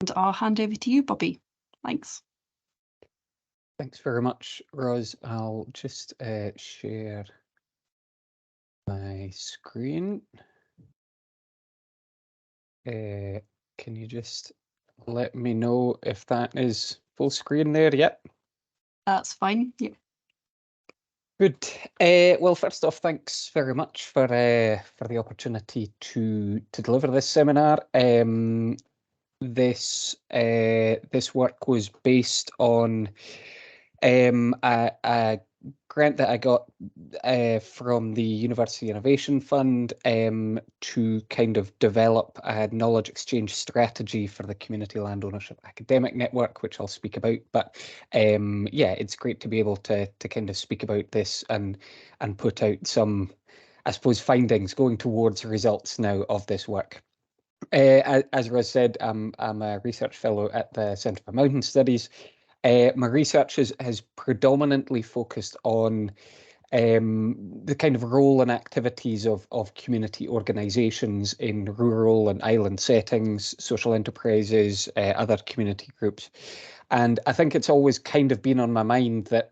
And I'll hand over to you, Bobby. Thanks. Thanks very much, Roz. I'll just share my screen. Can you just let me know if that is full screen there yet? That's fine. Yep. Good. Well, first off, thanks very much for the opportunity to deliver this seminar. This work was based on a grant that I got from the University Innovation Fund to kind of develop a knowledge exchange strategy for the Community Landownership Academic Network, which I'll speak about. But yeah, it's great to be able to kind of speak about this and put out some, I suppose, findings going towards results now of this work. As Roz said, I'm a research fellow at the Centre for Mountain Studies. My research has predominantly focused on the kind of role and activities of community organisations in rural and island settings, social enterprises, other community groups. And I think it's always kind of been on my mind that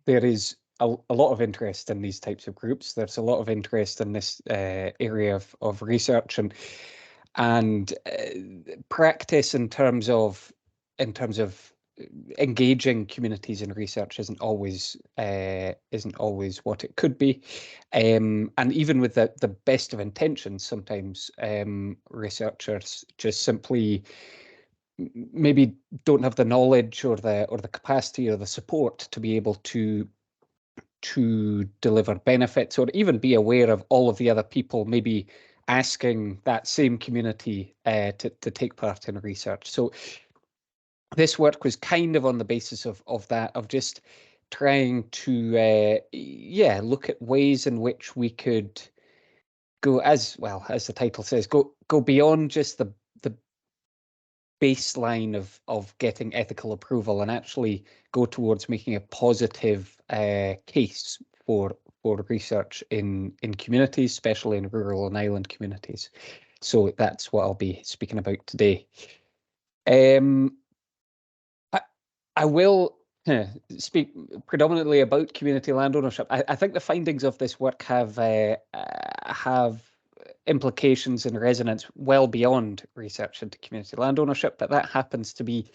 there is a lot of interest in these types of groups. There's a lot of interest in this area of research and practice in terms of engaging communities in research isn't always what it could be, and even with the best of intentions, sometimes researchers just simply maybe don't have the knowledge or the capacity or the support to be able to deliver benefits or even be aware of all of the other people maybe asking that same community to take part in research. So this work was kind of on the basis of that, of just trying to look at ways in which we could go, as well as the title says, go beyond just the baseline of getting ethical approval and actually go towards making a positive case for research in communities, especially in rural and island communities. So that's what I'll be speaking about today. I will speak predominantly about community land ownership. I think the findings of this work have implications and resonance well beyond research into community land ownership, but that happens to be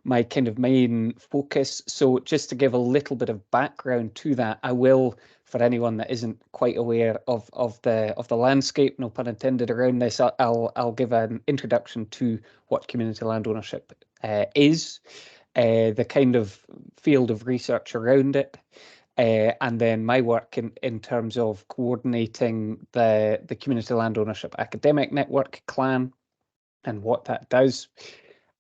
my kind of main focus. So just to give a little bit of background to that, I will, for anyone that isn't quite aware of the landscape, no pun intended, around this, I'll give an introduction to what community land ownership is, the kind of field of research around it, and then my work in terms of coordinating the Community Landownership Academic Network, CLAN, and what that does.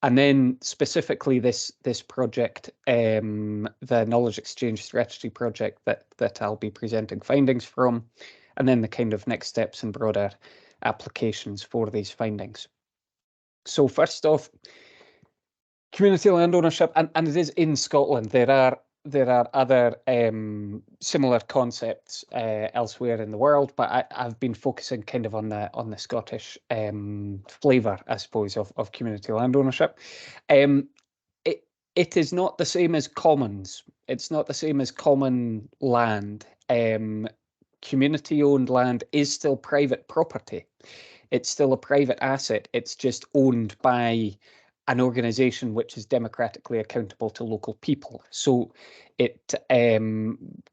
And then specifically this project, the Knowledge Exchange Strategy project that I'll be presenting findings from, and then the kind of next steps and broader applications for these findings. So first off, community land ownership, and it is in Scotland. There are other similar concepts elsewhere in the world, but I've been focusing kind of on the Scottish flavour, I suppose, of community land ownership. It is not the same as commons. It's not the same as common land. Community-owned land is still private property. It's still a private asset. It's just owned by an organisation which is democratically accountable to local people. So it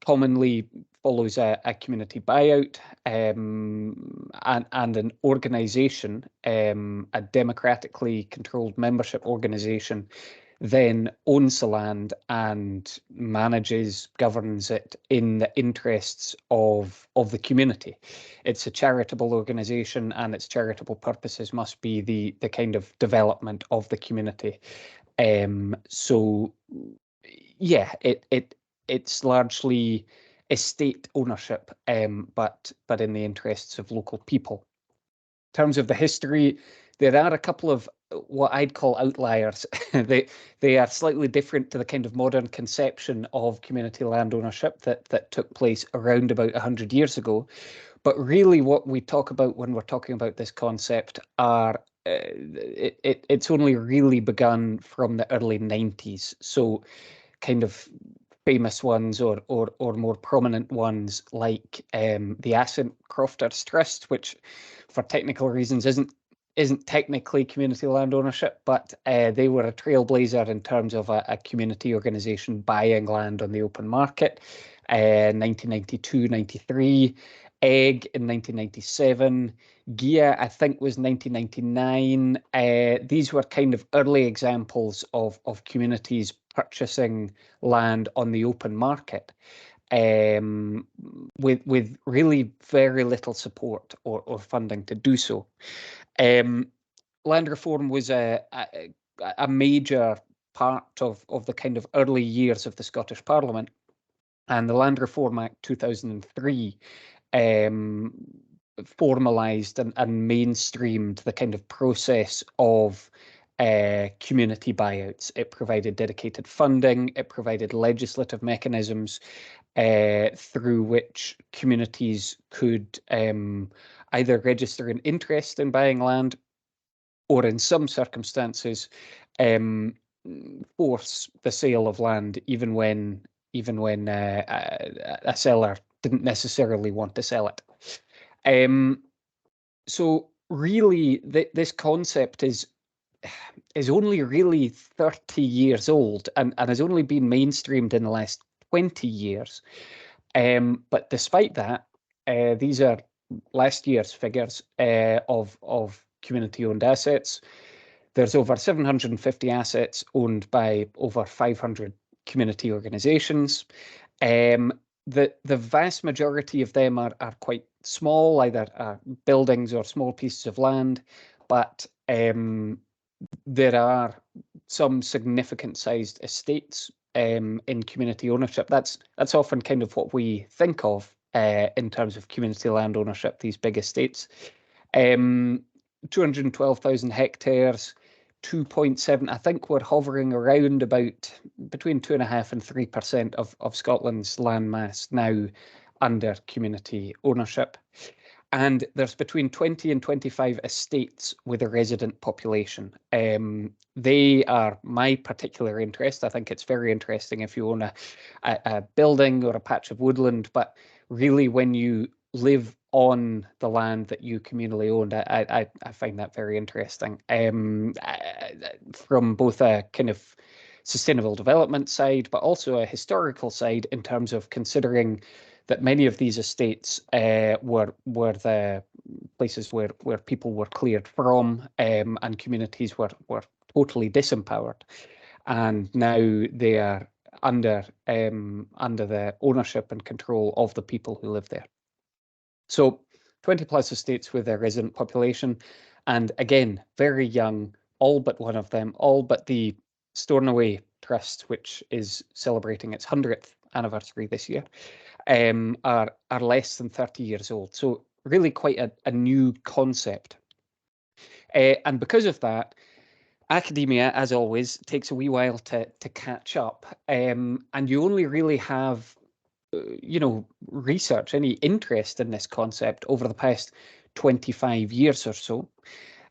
commonly follows a community buyout, and an organisation, a democratically controlled membership organisation, then owns the land and manages, governs it in the interests of the community. It's a charitable organisation, and its charitable purposes must be the kind of development of the community. So yeah, it's largely estate ownership, but in the interests of local people. In terms of the history, there are a couple of what I'd call outliers. They are slightly different to the kind of modern conception of community land ownership that took place around about 100 years ago. But really what we talk about when we're talking about this concept are it's only really begun from the early 90s. So kind of famous ones or more prominent ones like the Asset Crofters Trust, which for technical reasons isn't technically community land ownership, but they were a trailblazer in terms of a community organisation buying land on the open market. 1992, 93, Egg in 1997, Gia, I think, was 1999. These were kind of early examples of communities purchasing land on the open market with really very little support or funding to do so. Land reform was a major part of the kind of early years of the Scottish Parliament, and the Land Reform Act 2003 formalised and mainstreamed the kind of process of community buyouts. It provided dedicated funding, it provided legislative mechanisms through which communities could either register an interest in buying land or in some circumstances force the sale of land even when a seller didn't necessarily want to sell it. So really, this concept is only really 30 years old and has only been mainstreamed in the last 20 years. But despite that, these are last year's figures of community-owned assets. There's over 750 assets owned by over 500 community organisations. The vast majority of them are quite small, either buildings or small pieces of land, but there are some significant sized estates in community ownership. That's often kind of what we think of in terms of community land ownership, these big estates. 212,000 hectares, 2.7, I think we're hovering around about between 2.5% and 3% of Scotland's land mass now under community ownership. And there's between 20 and 25 estates with a resident population. They are my particular interest. I think it's very interesting if you own a building or a patch of woodland, but really when you live on the land that you communally owned, I find that very interesting. From both a kind of sustainable development side, but also a historical side in terms of considering that many of these estates were the places where people were cleared from, and communities were totally disempowered, and now they are under the ownership and control of the people who live there. So 20 plus estates with their resident population, and again, very young, all but one of them, all but the Stornoway Trust, which is celebrating its 100th anniversary this year, are less than 30 years old. So really quite a new concept. And because of that, academia, as always, takes a wee while to catch up. And you only really have research, any interest in this concept over the past 25 years or so.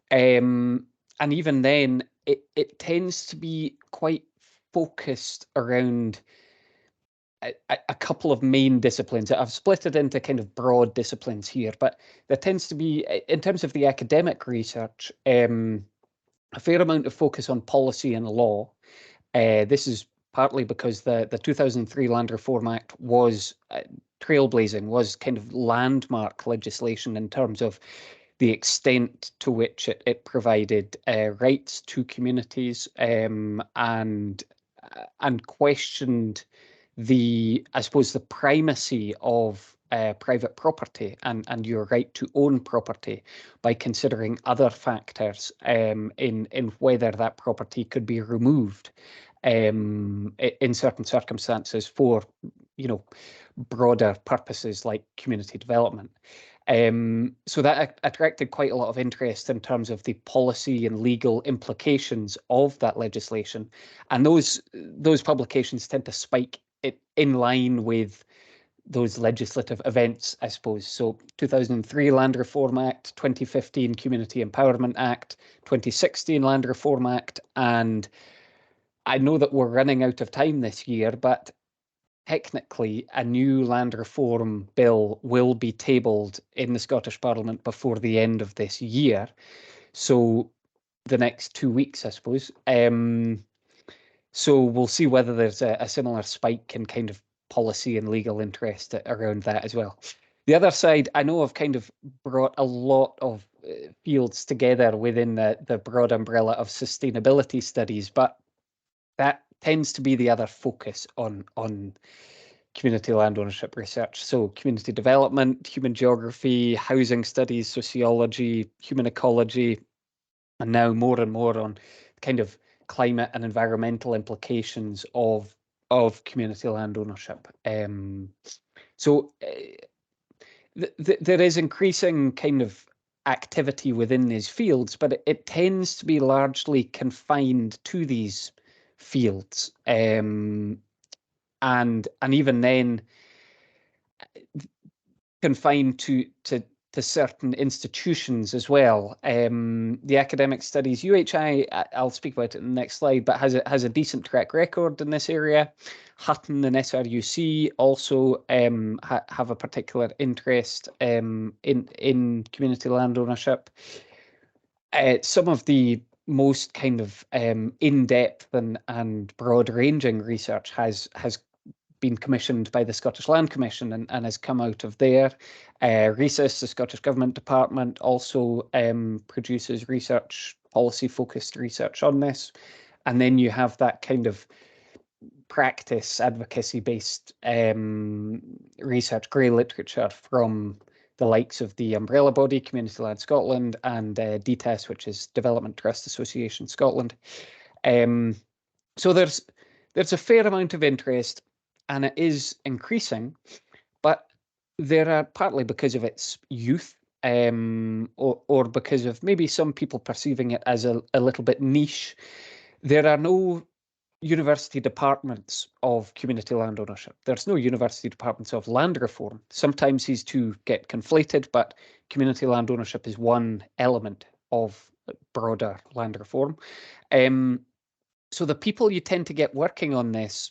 And even then, it tends to be quite focused around a couple of main disciplines. I've split it into kind of broad disciplines here, but there tends to be, in terms of the academic research, a fair amount of focus on policy and law. This is partly because the 2003 Land Reform Act was trailblazing, was kind of landmark legislation in terms of the extent to which it provided rights to communities and questioned I suppose the primacy of private property and your right to own property by considering other factors in whether that property could be removed in certain circumstances for broader purposes like community development. So that attracted quite a lot of interest in terms of the policy and legal implications of that legislation, and those publications tend to spike it in line with those legislative events, I suppose. So 2003 Land Reform Act, 2015 Community Empowerment Act, 2016 Land Reform Act, and I know that we're running out of time this year, but technically a new land reform bill will be tabled in the Scottish Parliament before the end of this year. So the next 2 weeks, I suppose. So we'll see whether there's a similar spike in kind of policy and legal interest around that as well. The other side, I know I've kind of brought a lot of fields together within the broad umbrella of sustainability studies, but that tends to be the other focus on community land ownership research. So community development, human geography, housing studies, sociology, human ecology, and now more and more on kind of climate and environmental implications of community land ownership. So there is increasing kind of activity within these fields, but it tends to be largely confined to these fields, and even then confined to certain institutions as well. The academic studies, UHI, I'll speak about it in the next slide, but has a decent track record in this area. Hutton and SRUC also have a particular interest in community land ownership. Some of the most kind of in-depth and broad-ranging research has been commissioned by the Scottish Land Commission and has come out of there. RESIS, the Scottish Government Department, also produces research, policy-focused research on this. And then you have that kind of practice, advocacy-based research, grey literature from the likes of the umbrella body, Community Land Scotland, and DTAS, which is Development Trust Association Scotland. So there's a fair amount of interest, and it is increasing, but there are partly because of its youth, or because of maybe some people perceiving it as a little bit niche. There are no university departments of community land ownership. There's no university departments of land reform. Sometimes these two get conflated, but community land ownership is one element of broader land reform. So the people you tend to get working on this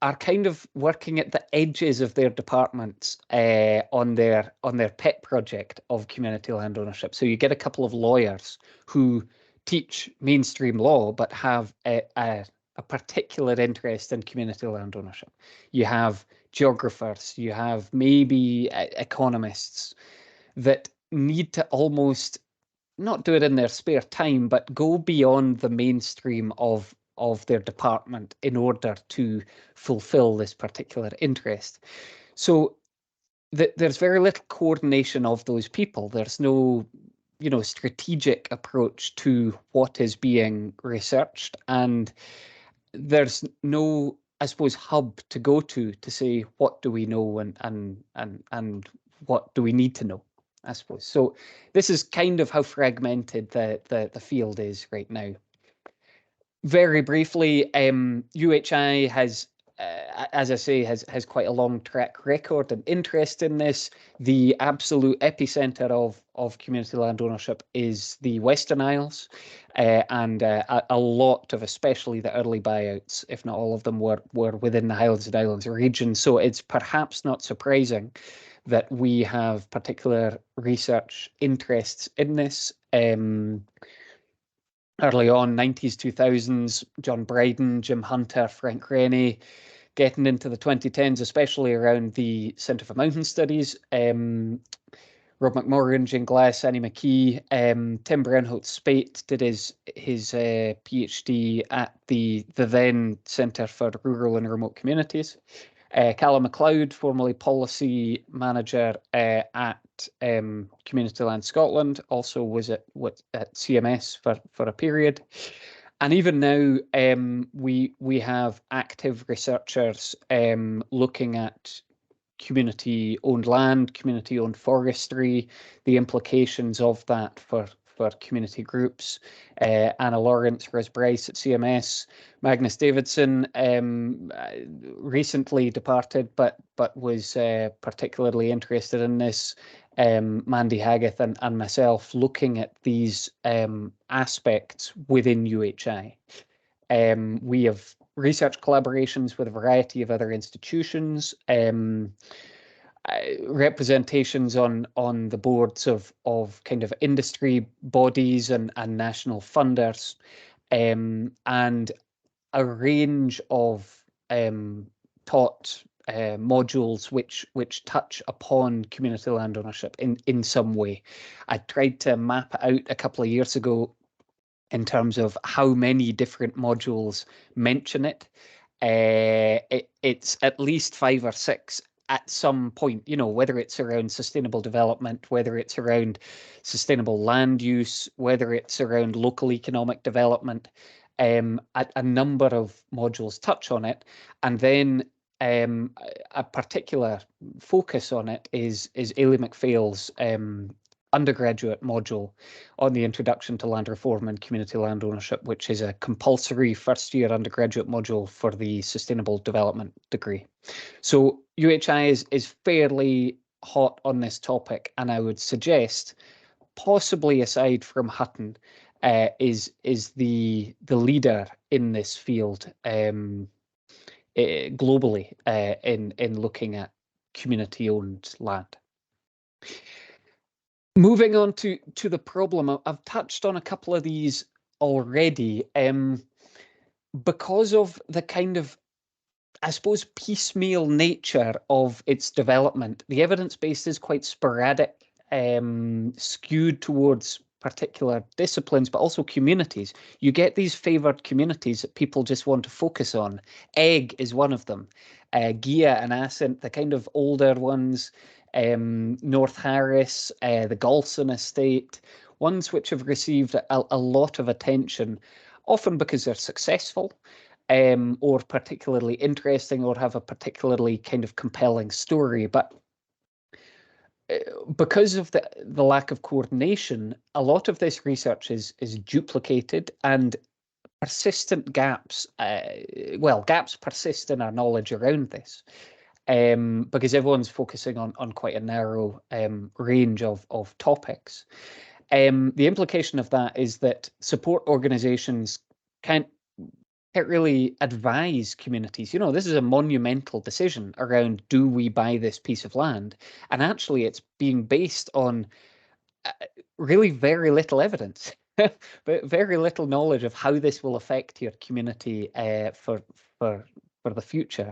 are kind of working at the edges of their departments on their pet project of community land ownership. So you get a couple of lawyers who teach mainstream law but have a particular interest in community land ownership. You have geographers, you have maybe economists that need to almost not do it in their spare time, but go beyond the mainstream of their department in order to fulfill this particular interest. So there's very little coordination of those people. There's no, strategic approach to what is being researched, and there's no, I suppose, hub to go to say what do we know and what do we need to know, I suppose. So this is kind of how fragmented the field is right now. Very briefly, UHI has, as I say, has quite a long track record and interest in this. The absolute epicenter of community land ownership is the Western Isles, and a lot of, especially the early buyouts, if not all of them, were within the Highlands and Islands region. So it's perhaps not surprising that we have particular research interests in this. Early on, 90s, 2000s, John Bryden, Jim Hunter, Frank Rennie, getting into the 2010s, especially around the Centre for Mountain Studies, Rob McMorgan, Jane Glass, Annie McKee, Tim Brownholt-Spate did his PhD at the then Centre for Rural and Remote Communities. Callum MacLeod, formerly policy manager at Community Land Scotland, also was at CMS for a period. And even now, we have active researchers looking at community-owned land, community-owned forestry, the implications of that for for community groups, Anna Lawrence, Ros Bryce at CMS, Magnus Davidson, recently departed, but was particularly interested in this, Mandy Haggith and myself, looking at these aspects within UHI. We have research collaborations with a variety of other institutions, representations on the boards of kind of industry bodies and national funders, and a range of taught modules which touch upon community land ownership in some way. I tried to map it out a couple of years ago in terms of how many different modules mention it. It's at least 5 or 6 at some point, you know, whether it's around sustainable development, whether it's around sustainable land use, whether it's around local economic development. A number of modules touch on it, and then a particular focus on it is Ailey McPhail's undergraduate module on the Introduction to Land Reform and Community Land Ownership, which is a compulsory first-year undergraduate module for the Sustainable Development degree. So UHI is fairly hot on this topic, and I would suggest, possibly aside from Hutton, is the leader in this field globally in looking at community-owned land. Moving on to the problem, I've touched on a couple of these already. Because of the kind of, I suppose, piecemeal nature of its development, the evidence base is quite sporadic, skewed towards particular disciplines, but also communities. You get these favoured communities that people just want to focus on. Egg is one of them. Gia and Ascent, the kind of older ones, North Harris, the Golson estate, ones which have received a lot of attention, often because they're successful, or particularly interesting, or have a particularly kind of compelling story. But because of the lack of coordination, a lot of this research is duplicated, and persistent gaps, gaps persist in our knowledge around this, because everyone's focusing on quite a narrow range of topics. The implication of that is that support organizations can't really advise communities. You know, this is a monumental decision around, do we buy this piece of land? And actually, it's being based on really very little evidence, but very little knowledge of how this will affect your community for the future.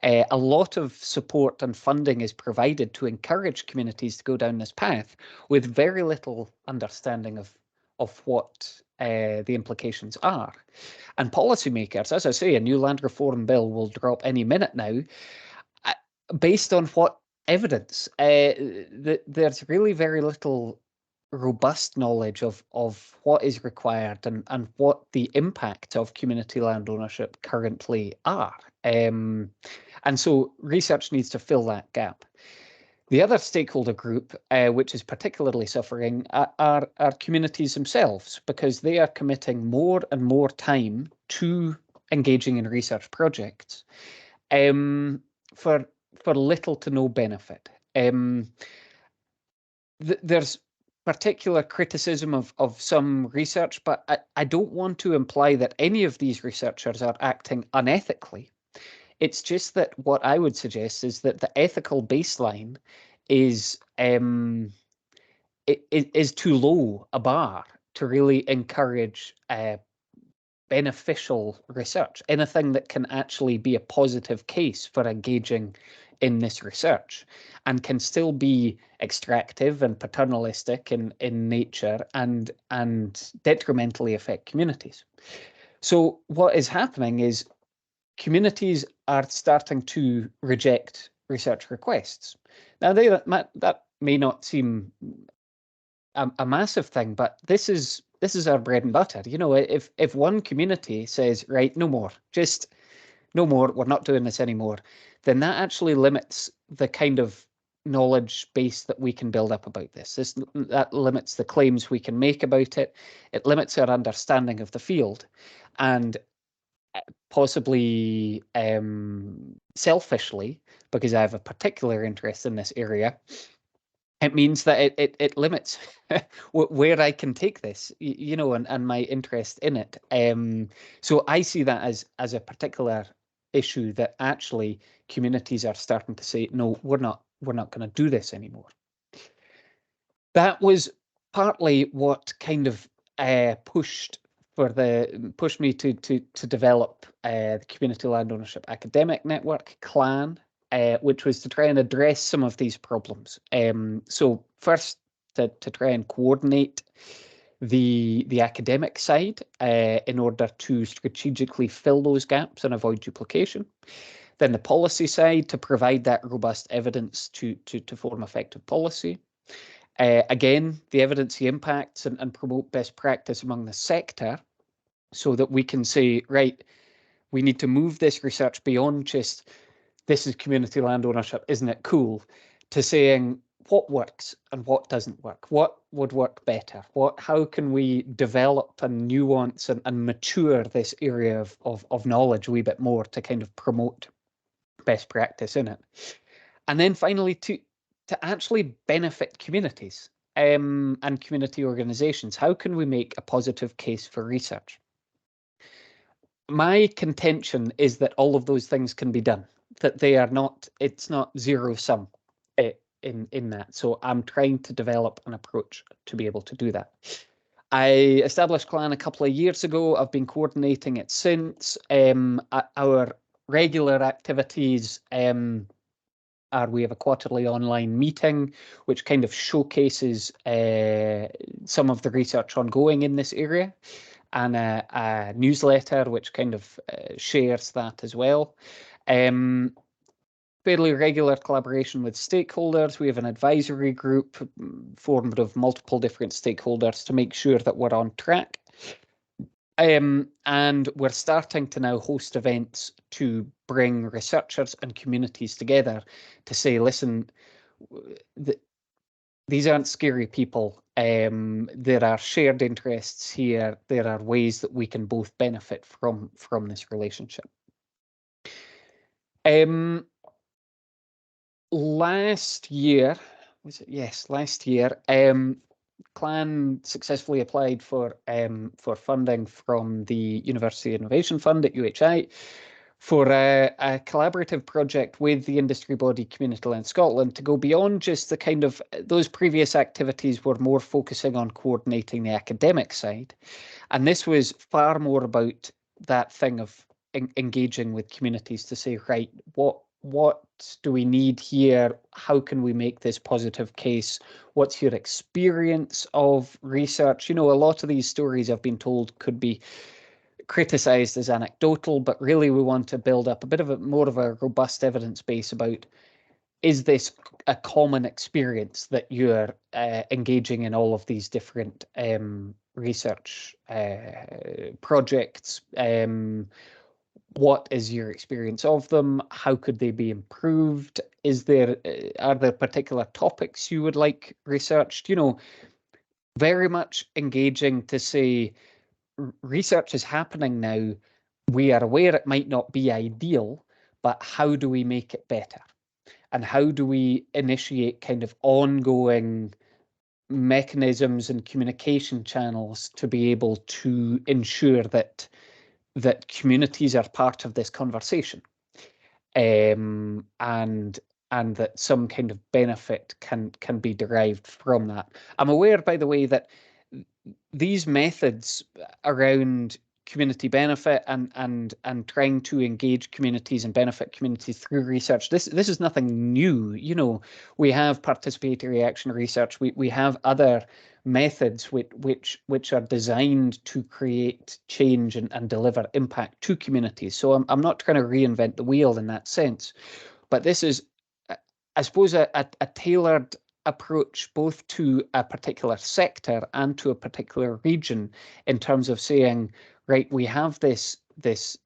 A lot of support and funding is provided to encourage communities to go down this path, with very little understanding of what the implications are. And policymakers, as I say, a new land reform bill will drop any minute now. Based on what evidence? There's really very little robust knowledge of what is required and what the impact of community land ownership currently are. And so research needs to fill that gap. The other stakeholder group, which is particularly suffering, are communities themselves, because they are committing more and more time to engaging in research projects for little to no benefit. There's particular criticism of some research, but I don't want to imply that any of these researchers are acting unethically. It's just that what I would suggest is that the ethical baseline is too low a bar to really encourage beneficial research, anything that can actually be a positive case for engaging in this research, and can still be extractive and paternalistic in nature and detrimentally affect communities. So what is happening is communities are starting to reject research requests. Now, that may not seem a massive thing, but this is our bread and butter. You know, if one community says, right, no more, just no more, we're not doing this anymore, then that actually limits the kind of knowledge base that we can build up about this. That limits the claims we can make about it. It limits our understanding of the field, and possibly selfishly, because I have a particular interest in this area, it means that it limits where I can take this, and my interest in it. So I see that as a particular issue that actually communities are starting to say, no, we're not going to do this anymore. That was partly what kind of pushed me to develop the Community Landownership Academic Network, CLAN, which was to try and address some of these problems. So first, to try and coordinate the academic side in order to strategically fill those gaps and avoid duplication. Then the policy side, to provide that robust evidence to form effective policy. Again, the evidence, the impacts, and promote best practice among the sector, so that we can say, right, we need to move this research beyond just, this is community land ownership, isn't it cool, to saying what works and what doesn't work, what would work better, how can we develop and nuance and mature this area of knowledge a wee bit more to kind of promote best practice in it. And then finally, to actually benefit communities and community organizations. How can we make a positive case for research? My contention is that all of those things can be done, that they are not, it's not zero sum in that. So I'm trying to develop an approach to be able to do that. I established CLAN a couple of years ago. I've been coordinating it since. Our regular activities we have a quarterly online meeting, which kind of showcases some of the research ongoing in this area, and a newsletter which kind of shares that as well. Fairly regular collaboration with stakeholders. We have an advisory group formed of multiple different stakeholders to make sure that we're on track. And we're starting to now host events to bring researchers and communities together to say, listen, these aren't scary people. There are shared interests here. There are ways that we can both benefit from this relationship. Last year, CLAN successfully applied for funding from the University Innovation Fund at UHI for a collaborative project with the industry body Community Land Scotland to go beyond just the kind of, those previous activities were more focusing on coordinating the academic side. And this was far more about that thing of engaging with communities to say, right, what do we need here? How can we make this positive case? What's your experience of research? A lot of these stories I've been told could be criticized as anecdotal, but really we want to build up a bit of more of a robust evidence base about, is this a common experience that you're engaging in all of these different research projects? What is your experience of them? How could they be improved? Are there particular topics you would like researched? Very much engaging to say, research is happening now. We are aware it might not be ideal, but how do we make it better? And how do we initiate kind of ongoing mechanisms and communication channels to be able to ensure that communities are part of this conversation, and that some kind of benefit can be derived from that. I'm aware, by the way, that these methods around community benefit and trying to engage communities and benefit communities through research, this is nothing new. We have participatory action research. We have other methods which are designed to create change and deliver impact to communities. So I'm not trying to reinvent the wheel in that sense, but this is, I suppose, a tailored approach both to a particular sector and to a particular region, in terms of saying, right, we have this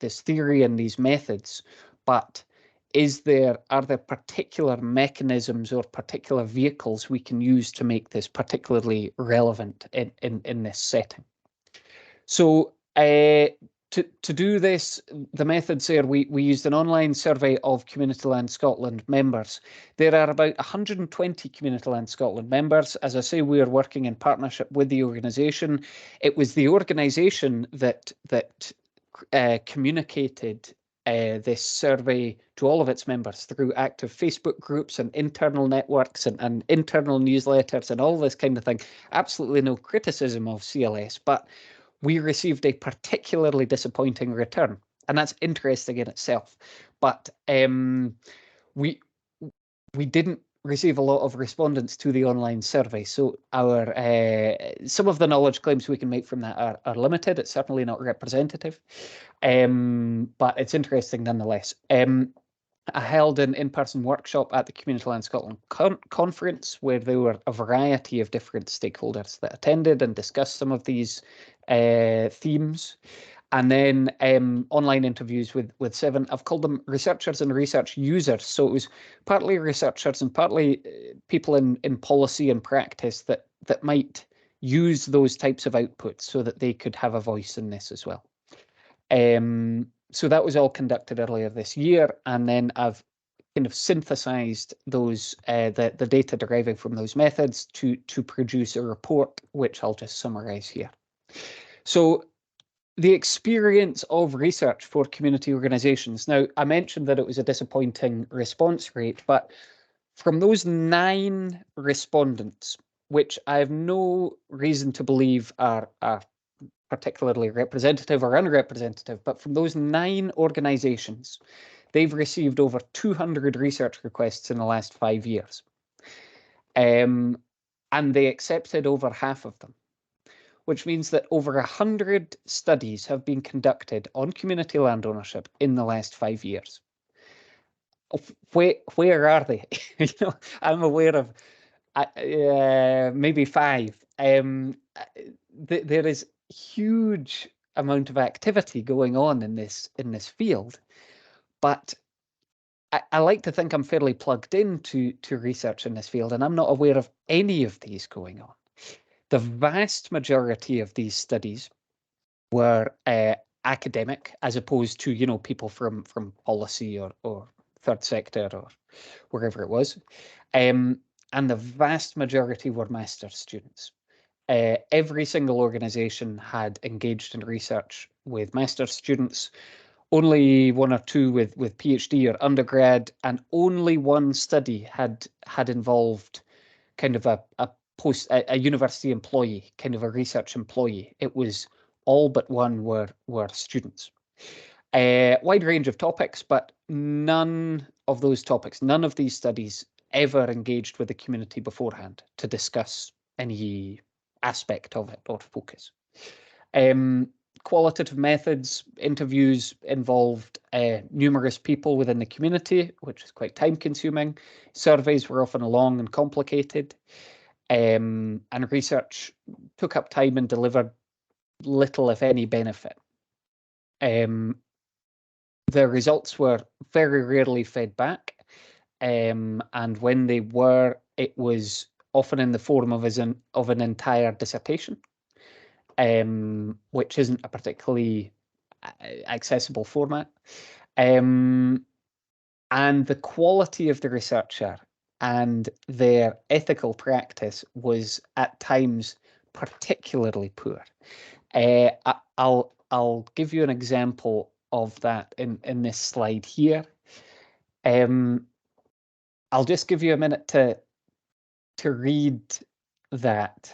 theory and these methods, but are there particular mechanisms or particular vehicles we can use to make this particularly relevant in this setting? So to do this, the methods there, we used an online survey of Community Land Scotland members. There are about 120 Community Land Scotland members. As I say, we are working in partnership with the organisation. It was the organisation that communicated this survey to all of its members through active Facebook groups and internal networks and internal newsletters and all this kind of thing. Absolutely no criticism of CLS, but we received a particularly disappointing return, and that's interesting in itself. But we didn't receive a lot of respondents to the online survey, so our some of the knowledge claims we can make from that are limited. It's certainly not representative, but it's interesting nonetheless. I held an in-person workshop at the Community Land Scotland conference where there were a variety of different stakeholders that attended and discussed some of these themes. And then online interviews with 7, I've called them researchers and research users. So it was partly researchers and partly people in policy and practice that might use those types of outputs so that they could have a voice in this as well. So that was all conducted earlier this year, and then I've kind of synthesized those the data deriving from those methods to produce a report, which I'll just summarize here. So the experience of research for community organizations. Now, I mentioned that it was a disappointing response rate, but from those 9 respondents, which I have no reason to believe are particularly representative or unrepresentative, but from those 9 organizations, they've received over 200 research requests in the last 5 years. And they accepted over half of them, which means that over 100 studies have been conducted on community land ownership in the last 5 years. Where are they? I'm aware of maybe 5. There is huge amount of activity going on in this field, but I like to think I'm fairly plugged into research in this field, and I'm not aware of any of these going on. The vast majority of these studies were academic, as opposed to people from policy or third sector or wherever it was, and the vast majority were master's students. Every single organization had engaged in research with master's students, only 1 or 2 with PhD or undergrad, and only 1 study had involved kind of a university employee, kind of a research employee. It was all but 1 were students. Wide range of topics, but none of those topics, none of these studies ever engaged with the community beforehand to discuss any aspect of it or focus. Qualitative methods, interviews involved numerous people within the community, which is quite time consuming. Surveys were often long and complicated, and research took up time and delivered little, if any, benefit. The results were very rarely fed back, and when they were, it was often in the form of an entire dissertation, which isn't a particularly accessible format. And the quality of the researcher and their ethical practice was at times particularly poor. I'll give you an example of that in this slide here. I'll just give you a minute to read that.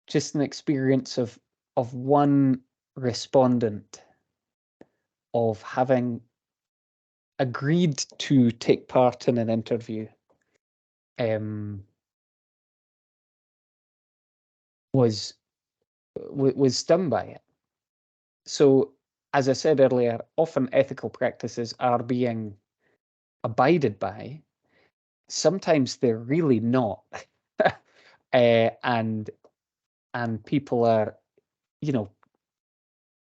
Just an experience of one respondent of having agreed to take part in an interview, was stung by it. So, as I said earlier, often ethical practices are being abided by. Sometimes they're really not. And people are,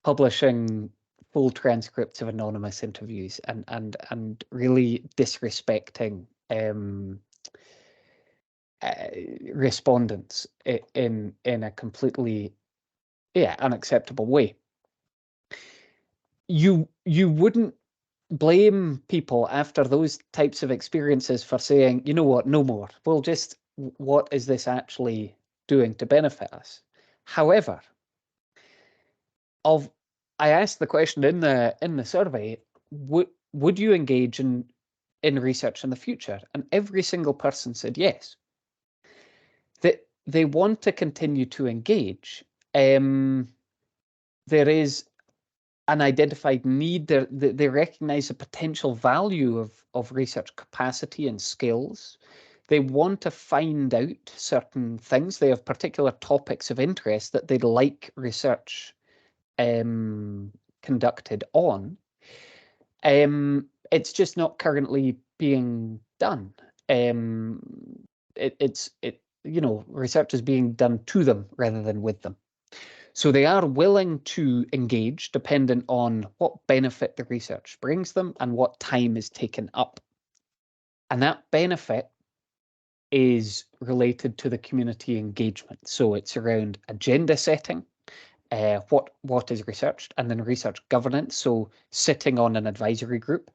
publishing full transcripts of anonymous interviews and really disrespecting respondents in a completely unacceptable way. You wouldn't blame people after those types of experiences for saying, you know what, no more. Well, just what is this actually doing to benefit us? However, I asked the question in the survey, would you engage in research in the future? And every single person said yes. That they want to continue to engage. There is an identified need. They recognize the potential value of research capacity and skills. They want to find out certain things. They have particular topics of interest that they'd like research conducted on. It's just not currently being done. Research is being done to them rather than with them. So they are willing to engage dependent on what benefit the research brings them and what time is taken up. And that benefit is related to the community engagement. So it's around agenda setting, what is researched, and then research governance. So sitting on an advisory group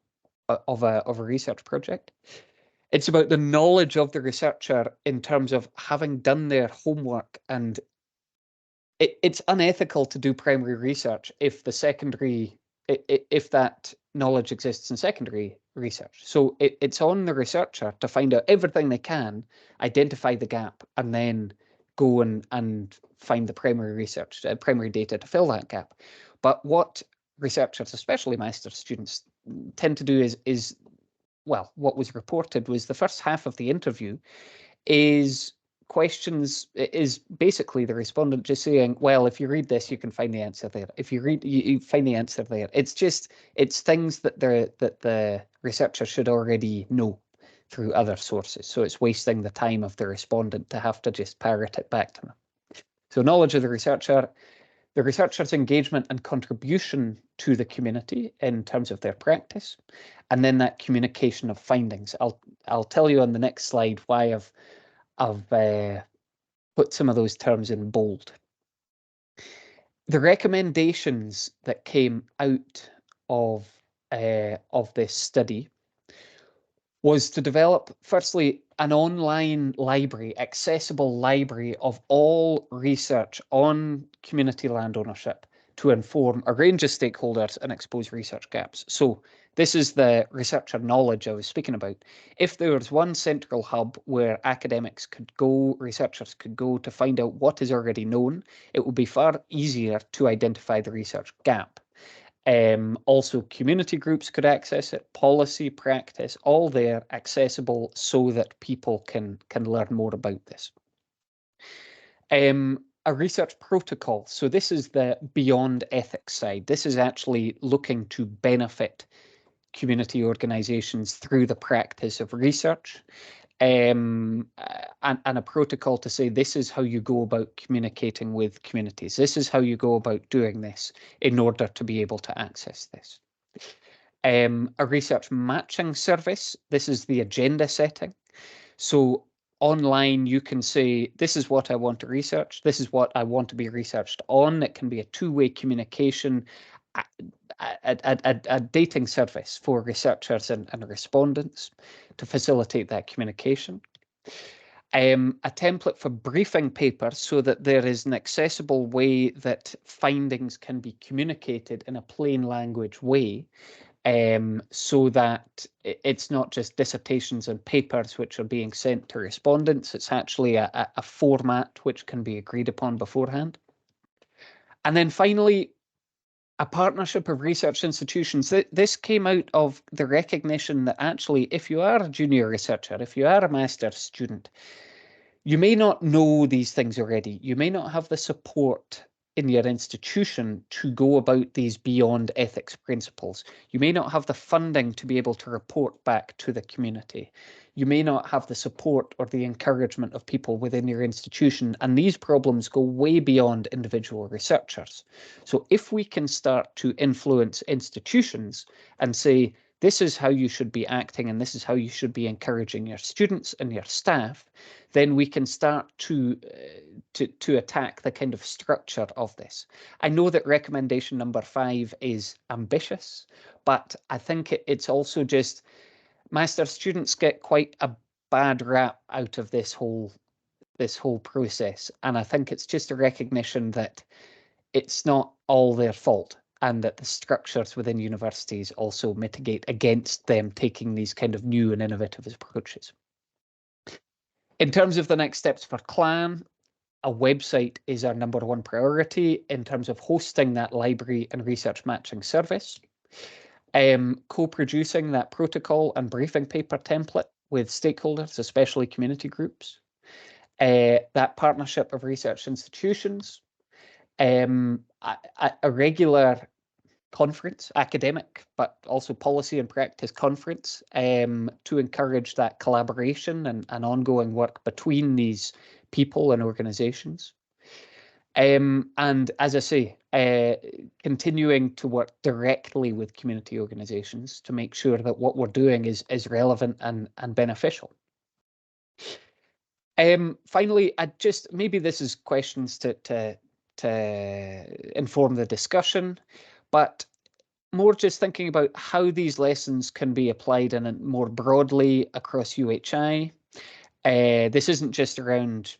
of a research project. It's about the knowledge of the researcher in terms of having done their homework, and it's unethical to do primary research if if that knowledge exists in secondary research. So it's on the researcher to find out everything they can, identify the gap, and then go and find the primary research, primary data to fill that gap. But what researchers, especially master's students, tend to do is what was reported was the first half of the interview is basically the respondent just saying, well, if you read this, you can find the answer there. If you read, you find the answer there. It's things that the researcher should already know through other sources. So it's wasting the time of the respondent to have to just parrot it back to them. So knowledge of the researcher's engagement and contribution to the community in terms of their practice, and then that communication of findings. I'll tell you on the next slide why I've put some of those terms in bold. The recommendations that came out of this study was to develop, firstly, an online library, accessible library of all research on community land ownership to inform a range of stakeholders and expose research gaps. So this is the researcher knowledge I was speaking about. If there was one central hub where academics could go, researchers could go to find out what is already known, it would be far easier to identify the research gap. Also, community groups could access it, policy, practice, all there accessible so that people can learn more about this. A research protocol. So this is the beyond ethics side. This is actually looking to benefit community organizations through the practice of research. And a protocol to say this is how you go about communicating with communities. This is how you go about doing this in order to be able to access this. A research matching service. This is the agenda setting. So online, you can say, this is what I want to research. This is what I want to be researched on. It can be a two-way communication, a dating service for researchers and respondents to facilitate that communication. A template for briefing papers so that there is an accessible way that findings can be communicated in a plain language way, so that it's not just dissertations and papers which are being sent to respondents. It's actually a format which can be agreed upon beforehand. And then finally, a partnership of research institutions. This came out of the recognition that actually, if you are a junior researcher, if you are a master's student, you may not know these things already. You may not have the support in your institution to go about these beyond ethics principles. You may not have the funding to be able to report back to the community. you may not have the support or the encouragement of people within your institution, and these problems go way beyond individual researchers. So if we can start to influence institutions and say, this is how you should be acting and this is how you should be encouraging your students and your staff, then we can start to attack the kind of structure of this. I know that recommendation number 5 is ambitious, but I think it's also just, master students get quite a bad rap out of this whole process, and I think it's just a recognition that it's not all their fault, and that the structures within universities also mitigate against them taking these kind of new and innovative approaches. In terms of the next steps for CLAN, a website is our number 1 priority in terms of hosting that library and research matching service. Co-producing that protocol and briefing paper template with stakeholders, especially community groups. That partnership of research institutions. A regular conference, academic, but also policy and practice conference, to encourage that collaboration and ongoing work between these people and organizations. And as I say, continuing to work directly with community organizations to make sure that what we're doing is relevant and beneficial. Finally, maybe this is questions to inform the discussion, but more just thinking about how these lessons can be applied in more broadly across UHI. This isn't just around,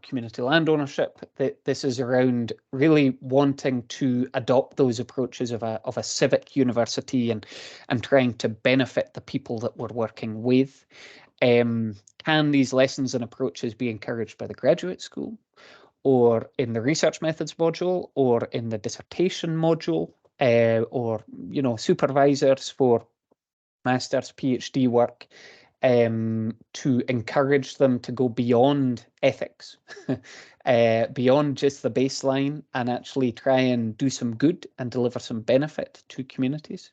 community land ownership. This is around really wanting to adopt those approaches of a civic university and trying to benefit the people that we're working with. Can these lessons and approaches be encouraged by the graduate school, or in the research methods module, or in the dissertation module, or supervisors for master's, PhD work, to encourage them to go beyond ethics, beyond just the baseline, and actually try and do some good and deliver some benefit to communities.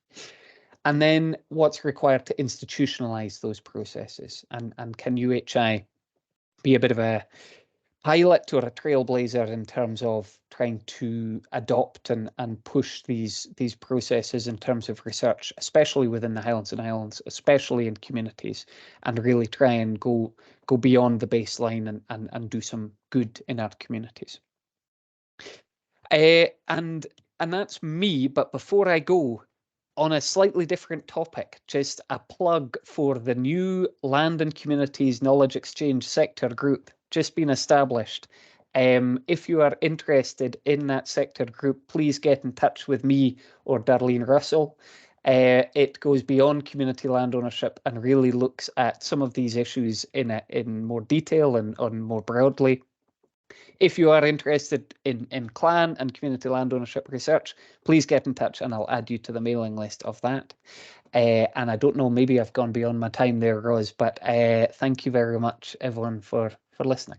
And then what's required to institutionalize those processes, and can UHI be a bit of a pilot or a trailblazer in terms of trying to adopt and push these processes in terms of research, especially within the Highlands and Islands, especially in communities, and really try and go beyond the baseline and do some good in our communities. And that's me. But before I go, on a slightly different topic, just a plug for the new Land and Communities Knowledge Exchange Sector Group just been established. If you are interested in that sector group, please get in touch with me or Darlene Russell. It goes beyond community land ownership and really looks at some of these issues in more detail and more broadly. If you are interested in CLAN and community land ownership research, please get in touch and I'll add you to the mailing list of that. And I don't know, maybe I've gone beyond my time there, Rose, but thank you very much, everyone, for listening.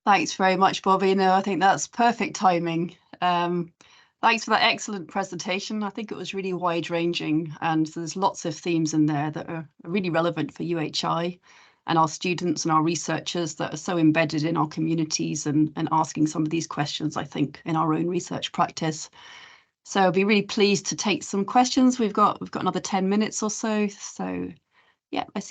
Thanks very much, Bobby. No, I think that's perfect timing. Thanks for that excellent presentation. I think it was really wide-ranging, and there's lots of themes in there that are really relevant for UHI and our students and our researchers that are so embedded in our communities and asking some of these questions, I think, in our own research practice. So I'll be really pleased to take some questions. We've got another 10 minutes or so. So yeah, I see